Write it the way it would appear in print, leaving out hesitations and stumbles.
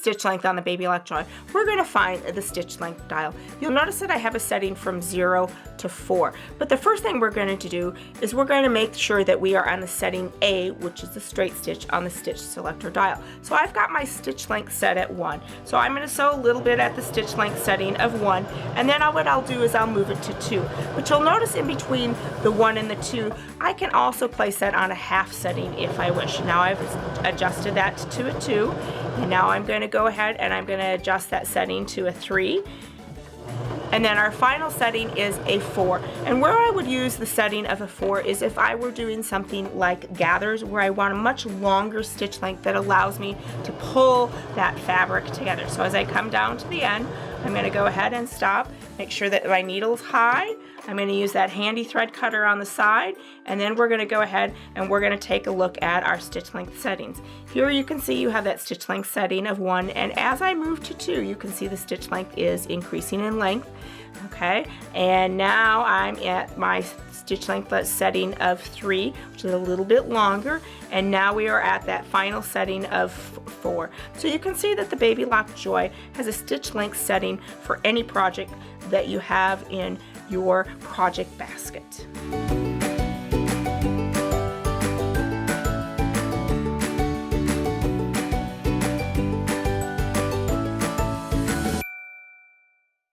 stitch length on the Baby Lock Joy, we're going to find the stitch length dial. You'll notice that I have a setting from 0 to 4. But the first thing we're going to do is we're going to make sure that we are on the setting A, which is the straight stitch on the stitch selector dial. So I've got my stitch length set at 1. So I'm going to sew a little bit at the stitch length setting of 1, and then what I'll do is I'll move it to 2. But you'll notice in between the 1 and the 2, I can also place that on a half setting if I wish. Now I've adjusted that to a 2, and now I'm going to go ahead and I'm going to adjust that setting to a 3. And then our final setting is a 4. And where I would use the setting of a 4 is if I were doing something like gathers, where I want a much longer stitch length that allows me to pull that fabric together. So as I come down to the end, I'm going to go ahead and stop, make sure that my needle is high. I'm going to use that handy thread cutter on the side, and then we're going to go ahead and we're going to take a look at our stitch length settings. Here you can see you have that stitch length setting of 1, and as I move to 2, you can see the stitch length is increasing in length. Okay, and now I'm at my stitch length setting of 3, which is a little bit longer, and now we are at that final setting of 4. So you can see that the Baby Lock Joy has a stitch length setting for any project that you have in your project basket.